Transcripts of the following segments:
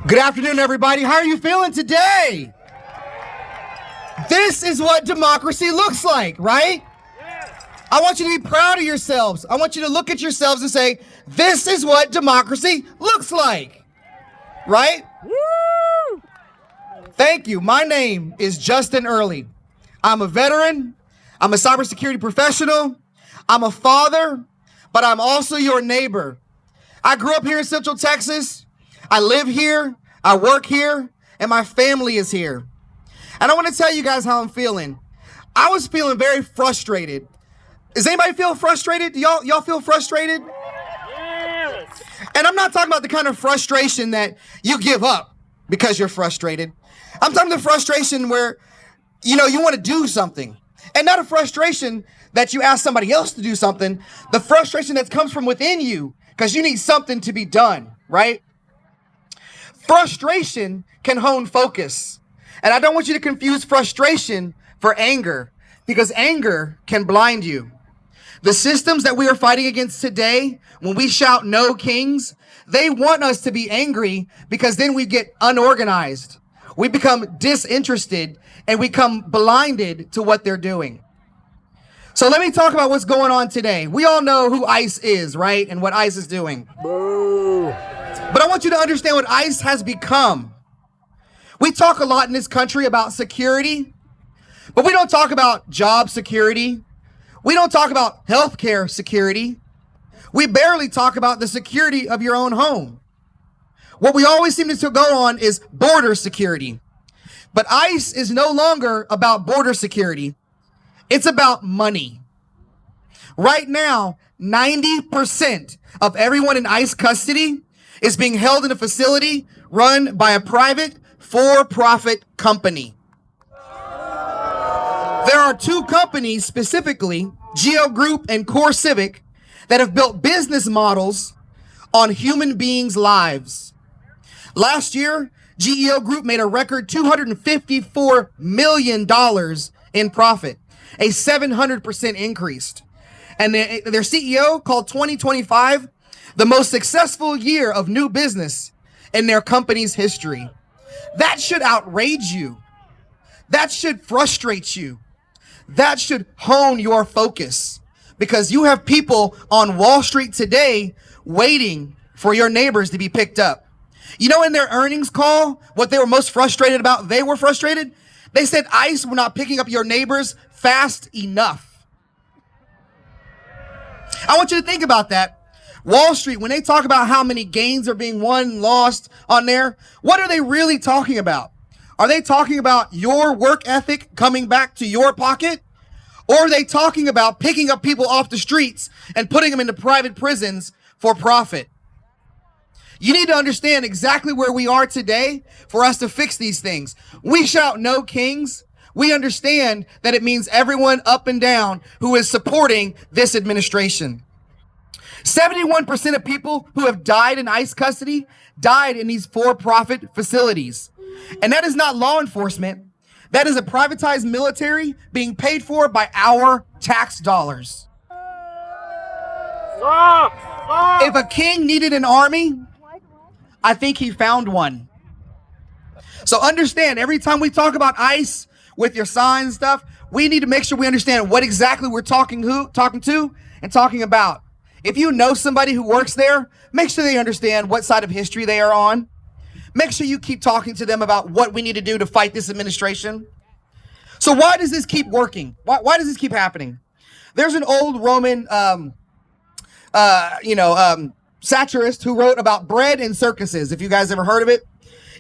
Good afternoon, everybody. How are you feeling today? This is what democracy looks like, right? I want you to be proud of yourselves. I want you to look at yourselves and say, this is what democracy looks like, right? Woo! Thank you. My name is Justin Early. I'm a veteran. I'm a cybersecurity professional. I'm a father, but I'm also your neighbor. I grew up here in Central Texas. I live here, I work here, and my family is here. And I want to tell you guys how I'm feeling. I was feeling very frustrated. Does anybody feel frustrated? Do y'all feel frustrated? Yes. And I'm not talking about the kind of frustration that you give up because you're frustrated. I'm talking the frustration where, you want to do something. And not a frustration that you ask somebody else to do something. The frustration that comes from within you because you need something to be done, right? Frustration can hone focus. And I don't want you to confuse frustration for anger, because anger can blind you. The systems that we are fighting against today, when we shout no kings, they want us to be angry because then we get unorganized. We become disinterested and we become blinded to what they're doing. So let me talk about what's going on today. We all know who ICE is, right? And what ICE is doing. Boo. But I want you to understand what ICE has become. We talk a lot in this country about security, but we don't talk about job security. We don't talk about healthcare security. We barely talk about the security of your own home. What we always seem to go on is border security. But ICE is no longer about border security. It's about money. Right now, 90% of everyone in ICE custody is being held in a facility run by a private for-profit company. There are two companies specifically, Geo Group and CoreCivic, that have built business models on human beings' lives. Last year, GEO Group made a record $254 million in profit, a 700% increase. And their CEO called 2025 the most successful year of new business in their company's history. That should outrage you. That should frustrate you. That should hone your focus, because you have people on Wall Street today waiting for your neighbors to be picked up. In their earnings call, what they were most frustrated about, they were frustrated. They said ICE were not picking up your neighbors fast enough. I want you to think about that. Wall Street, when they talk about how many gains are being won and lost on there, what are they really talking about? Are they talking about your work ethic coming back to your pocket? Or are they talking about picking up people off the streets and putting them into private prisons for profit? You need to understand exactly where we are today for us to fix these things. We shout no kings. We understand that it means everyone up and down who is supporting this administration. 71% of people who have died in ICE custody died in these for-profit facilities. And that is not law enforcement. That is a privatized military being paid for by our tax dollars. Stop. If a king needed an army, I think he found one. So understand, every time we talk about ICE with your signs and stuff, we need to make sure we understand what exactly we're talking to and talking about. If you know somebody who works there, make sure they understand what side of history they are on. Make sure you keep talking to them about what we need to do to fight this administration. So why does this keep working? Why does this keep happening? There's an old Roman, satirist who wrote about bread and circuses. If you guys ever heard of it,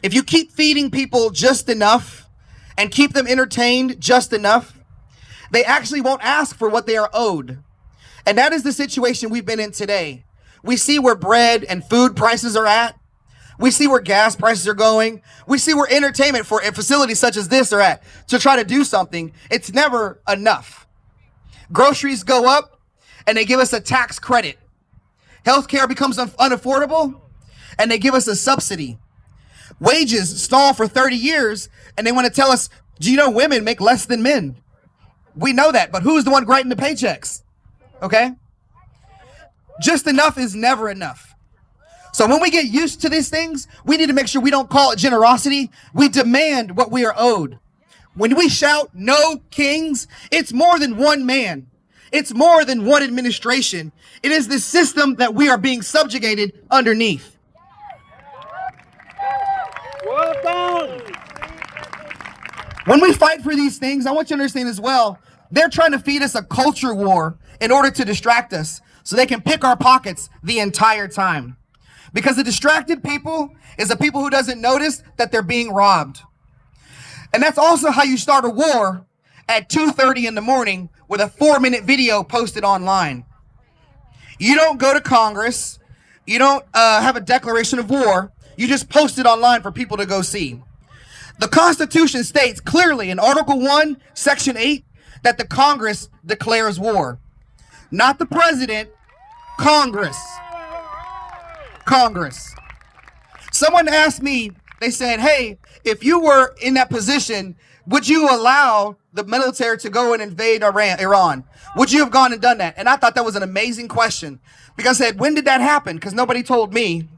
if you keep feeding people just enough and keep them entertained just enough, they actually won't ask for what they are owed. And that is the situation we've been in today. We see where bread and food prices are at. We see where gas prices are going. We see where entertainment for facilities such as this are at. To try to do something, it's never enough. Groceries go up and they give us a tax credit. Healthcare becomes unaffordable and they give us a subsidy. Wages stall for 30 years and they want to tell us, do you know women make less than men? We know that, but who's the one writing the paychecks? Okay? Just enough is never enough. So when we get used to these things, we need to make sure we don't call it generosity. We demand what we are owed. When we shout no kings, it's more than one man. It's more than one administration. It is the system that we are being subjugated underneath. Well done. When we fight for these things, I want you to understand as well, they're trying to feed us a culture war in order to distract us so they can pick our pockets the entire time. Because the distracted people is the people who doesn't notice that they're being robbed. And that's also how you start a war at 2:30 in the morning with a 4-minute video posted online. You don't go to Congress. You don't have a declaration of war. You just post it online for people to go see. The Constitution states clearly in Article 1, Section 8, that the Congress declares war. Not the president, Congress. Congress. Someone asked me, they said, hey, if you were in that position, would you allow the military to go and invade Iran? Would you have gone and done that? And I thought that was an amazing question because I said, when did that happen? Because nobody told me.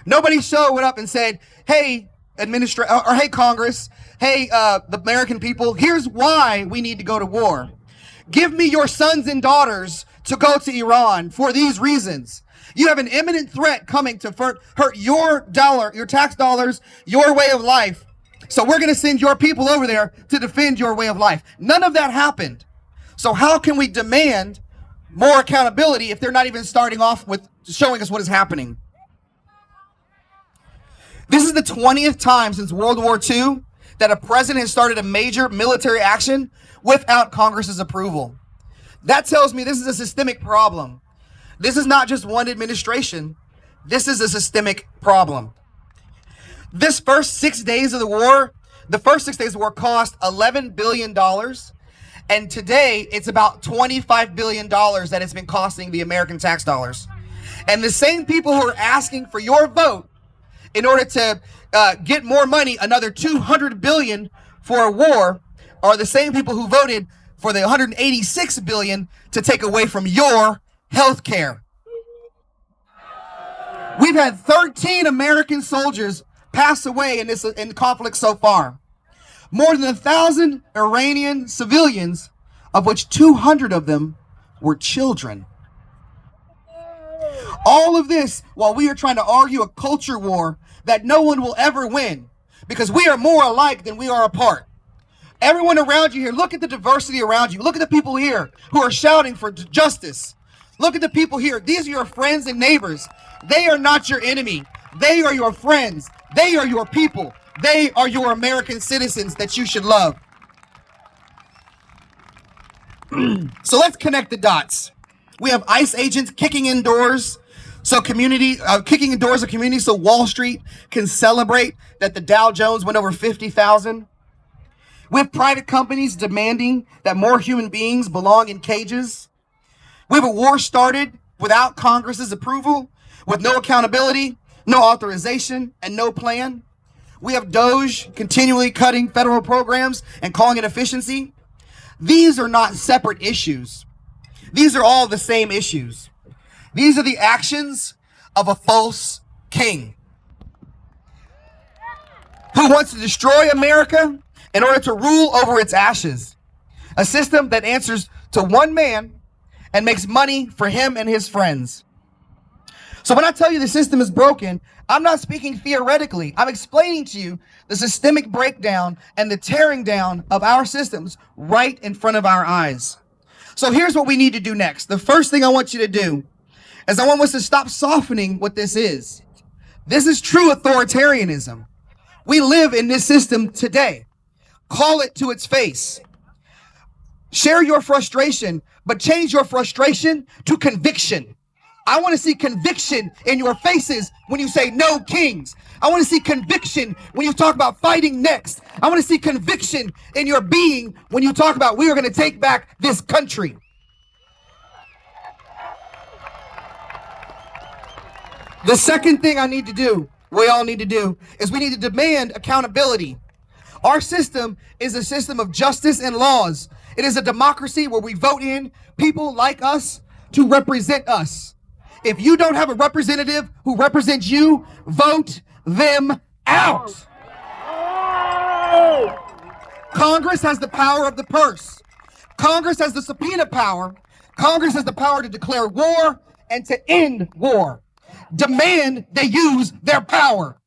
Nobody showed up and said, hey, or hey, Congress, hey, the American people, here's why we need to go to war. Give me your sons and daughters to go to Iran for these reasons. You have an imminent threat coming to hurt your tax dollars, your way of life. So we're going to send your people over there to defend your way of life. None of that happened. So how can we demand more accountability if they're not even starting off with showing us what is happening? This is the 20th time since World War II that a president has started a major military action without Congress's approval. That tells me this is a systemic problem. This is not just one administration. This is a systemic problem. This first 6 days of the war, cost $11 billion. And today it's about $25 billion that it's been costing the American tax dollars. And the same people who are asking for your vote in order to get more money, another $200 billion for a war, are the same people who voted for the $186 billion to take away from your health care. We've had 13 American soldiers pass away in the conflict so far. More than 1,000 Iranian civilians, of which 200 of them were children. All of this while we are trying to argue a culture war that no one will ever win because we are more alike than we are apart. Everyone around you here, look at the diversity around you. Look at the people here who are shouting for justice. Look at the people here. These are your friends and neighbors. They are not your enemy. They are your friends. They are your people. They are your American citizens that you should love. So let's connect the dots. We have ICE agents kicking in doors so kicking in doors of communities so Wall Street can celebrate that the Dow Jones went over 50,000. We have private companies demanding that more human beings belong in cages. We have a war started without Congress's approval, with no accountability, no authorization, and no plan. We have DOJ continually cutting federal programs and calling it efficiency. These are not separate issues. These are all the same issues. These are the actions of a false king who wants to destroy America in order to rule over its ashes. A system that answers to one man and makes money for him and his friends. So when I tell you the system is broken, I'm not speaking theoretically. I'm explaining to you the systemic breakdown and the tearing down of our systems right in front of our eyes. So here's what we need to do next. The first thing I want you to do is I want us to stop softening what this is. This is true authoritarianism. We live in this system today. Call it to its face. Share your frustration, but change your frustration to conviction. I want to see conviction in your faces when you say no kings. I want to see conviction when you talk about fighting next. I want to see conviction in your being when you talk about we are going to take back this country. The second thing we all need to do, is we need to demand accountability. Our system is a system of justice and laws. It is a democracy where we vote in people like us to represent us. If you don't have a representative who represents you, vote them out. Congress has the power of the purse. Congress has the subpoena power. Congress has the power to declare war and to end war. Demand they use their power.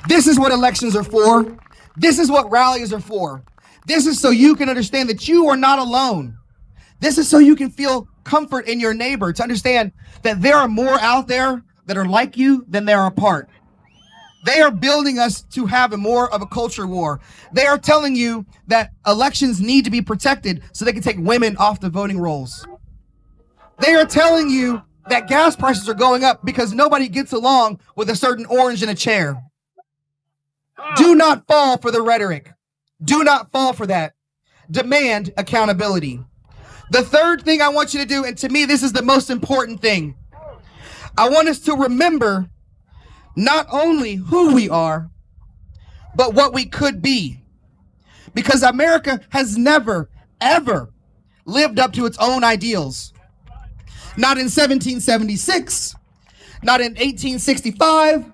This is what elections are for. This is what rallies are for. This is so you can understand that you are not alone. This is so you can feel comfort in your neighbor, to understand that there are more out there that are like you than there are apart. They are building us to have more of a culture war. They are telling you that elections need to be protected so they can take women off the voting rolls. They are telling you that gas prices are going up because nobody gets along with a certain orange in a chair. Do not fall for the rhetoric. Do not fall for that. Demand accountability. The third thing I want you to do, and to me this is the most important thing, I want us to remember not only who we are, but what we could be. Because America has never, ever lived up to its own ideals. Not in 1776, not in 1865,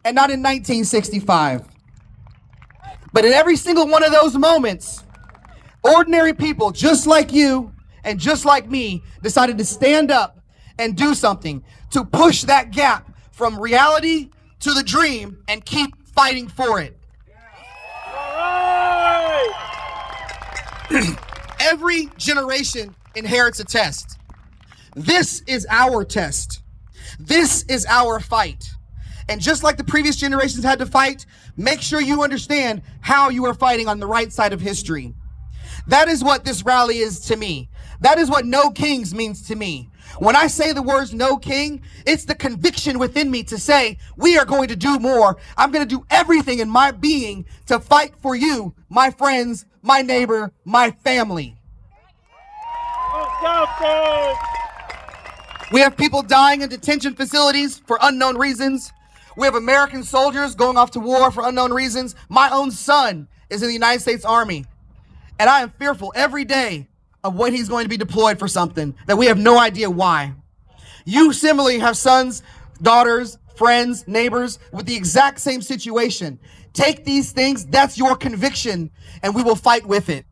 and not in 1965. But in every single one of those moments, ordinary people just like you and just like me decided to stand up and do something to push that gap from reality to the dream and keep fighting for it. Every generation inherits a test. This is our test. This is our fight. And just like the previous generations had to fight, make sure you understand how you are fighting on the right side of history. That is what this rally is to me. That is what No Kings means to me. When I say the words no king, it's the conviction within me to say, we are going to do more. I'm going to do everything in my being to fight for you, my friends, my neighbor, my family. We have people dying in detention facilities for unknown reasons. We have American soldiers going off to war for unknown reasons. My own son is in the United States Army, and I am fearful every day of when he's going to be deployed for something that we have no idea why. You similarly have sons, daughters, friends, neighbors with the exact same situation. Take these things, that's your conviction, and we will fight with it.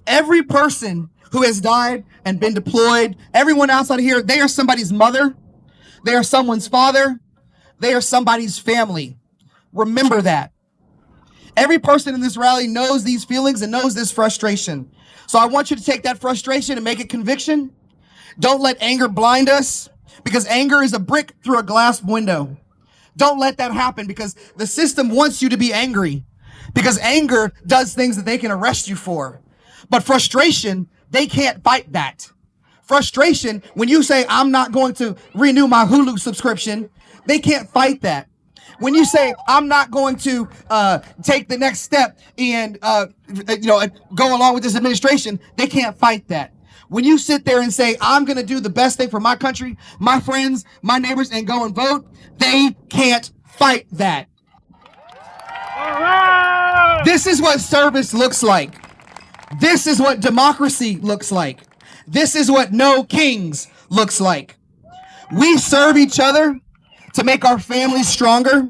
Every person who has died and been deployed, everyone outside of here, they are somebody's mother, they are someone's father, they are somebody's family. Remember that. Every person in this rally knows these feelings and knows this frustration. So I want you to take that frustration and make it conviction. Don't let anger blind us, because anger is a brick through a glass window. Don't let that happen, because the system wants you to be angry, because anger does things that they can arrest you for. But frustration, they can't fight that. Frustration, when you say, I'm not going to renew my Hulu subscription, they can't fight that. When you say, I'm not going to take the next step and go along with this administration, they can't fight that. When you sit there and say, I'm going to do the best thing for my country, my friends, my neighbors, and go and vote, they can't fight that. All right. This is what service looks like. This is what democracy looks like. This is what No Kings looks like. We serve each other to make our families stronger.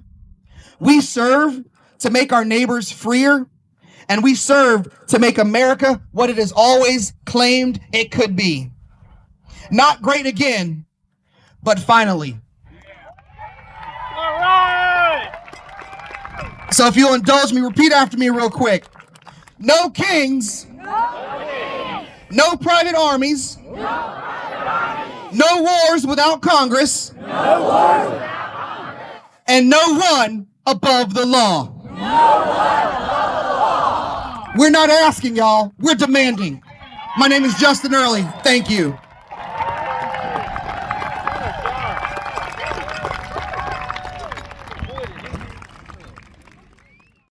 We serve to make our neighbors freer. And we serve to make America what it has always claimed it could be. Not great again, but finally. All right. So if you'll indulge me, repeat after me real quick. No kings. No private armies. No wars without Congress. And no one above the law. We're not asking, y'all. We're demanding. My name is Justin Early. Thank you.